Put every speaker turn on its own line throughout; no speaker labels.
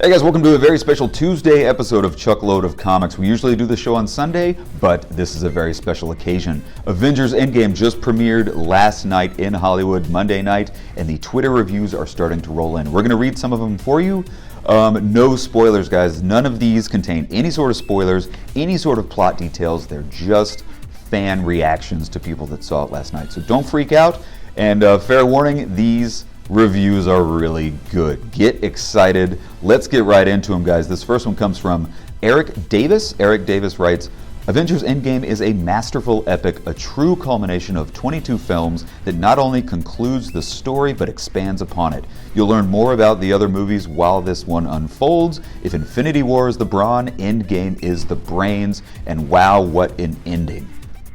Hey guys, welcome to a very special Tuesday episode of Chuckload of Comics. We usually do the show on Sunday, but this is a very special occasion. Avengers Endgame just premiered last night in Hollywood, Monday night, and the Twitter reviews are starting to roll in. We're going to read some of them for you. No spoilers, guys. None of these contain any sort of spoilers, any sort of plot details. They're just fan reactions to people that saw it last night. So don't freak out. And fair warning, these reviews are really good. Get excited. Let's get right into them, guys. This first one comes from Eric Davis. Eric Davis writes, Avengers Endgame is a masterful epic, a true culmination of 22 films that not only concludes the story but expands upon it. You'll learn more about the other movies while this one unfolds. If Infinity War is the brawn, Endgame is the brains, and wow, what an ending.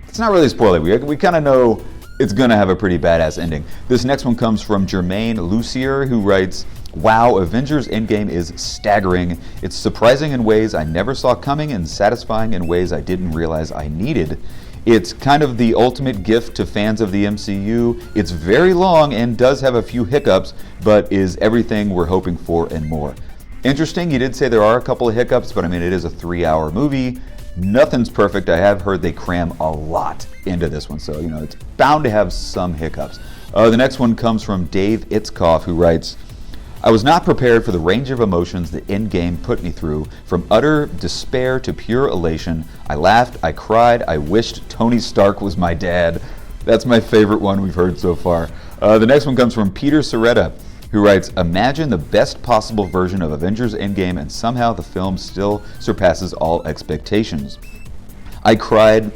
It's not really spoiler. We kind of know it's going to have a pretty badass ending. This next one comes from Jermaine Luss, who writes, wow, Avengers Endgame is staggering. It's surprising in ways I never saw coming and satisfying in ways I didn't realize I needed. It's kind of the ultimate gift to fans of the MCU. It's very long and does have a few hiccups, but is everything we're hoping for and more. Interesting, you did say there are a couple of hiccups, but I mean, it is a 3-hour movie. Nothing's perfect. I have heard they cram a lot into this one, so it's bound to have some hiccups. The next one comes from Dave Itzkoff, who writes, I was not prepared for the range of emotions that Endgame put me through, from utter despair to pure elation. I laughed, I cried, I wished Tony Stark was my dad. That's my favorite one we've heard so far. The next one comes from Peter Soretta, who writes, imagine the best possible version of Avengers Endgame and somehow the film still surpasses all expectations. I cried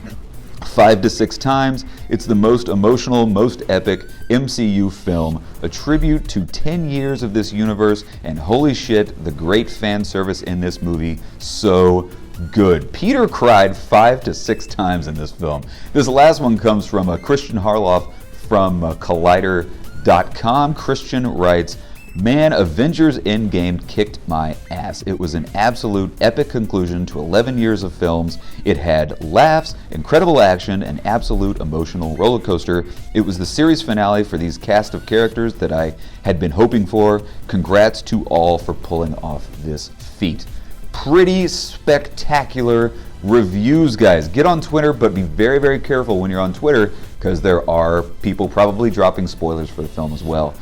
5 to 6 times. It's the most emotional, most epic MCU film, a tribute to 10 years of this universe, and holy shit, the great fan service in this movie, so good. Peter cried 5 to 6 times in this film. This last one comes from Christian Harloff from Collider.com. Christian writes, man, Avengers Endgame kicked my ass. It was an absolute epic conclusion to 11 years of films. It had laughs, incredible action, and absolute emotional roller coaster. It was the series finale for these cast of characters that I had been hoping for. Congrats to all for pulling off this feat. Pretty spectacular reviews, guys. Get on Twitter, but be very, very careful when you're on Twitter, because there are people probably dropping spoilers for the film as well.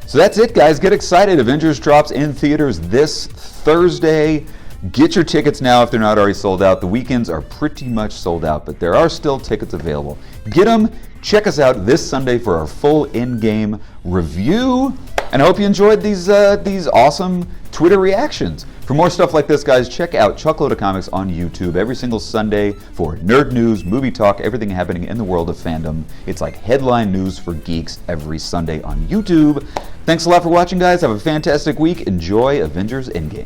So that's it, guys. Get excited. Avengers drops in theaters this Thursday. Get your tickets now if they're not already sold out. The weekends are pretty much sold out, but there are still tickets available. Get them. Check us out this Sunday for our full Endgame review. And I hope you enjoyed these awesome Twitter reactions. For more stuff like this, guys, check out Chuckload of Comics on YouTube every single Sunday for nerd news, movie talk, everything happening in the world of fandom. It's like headline news for geeks every Sunday on YouTube. Thanks a lot for watching, guys. Have a fantastic week. Enjoy Avengers Endgame.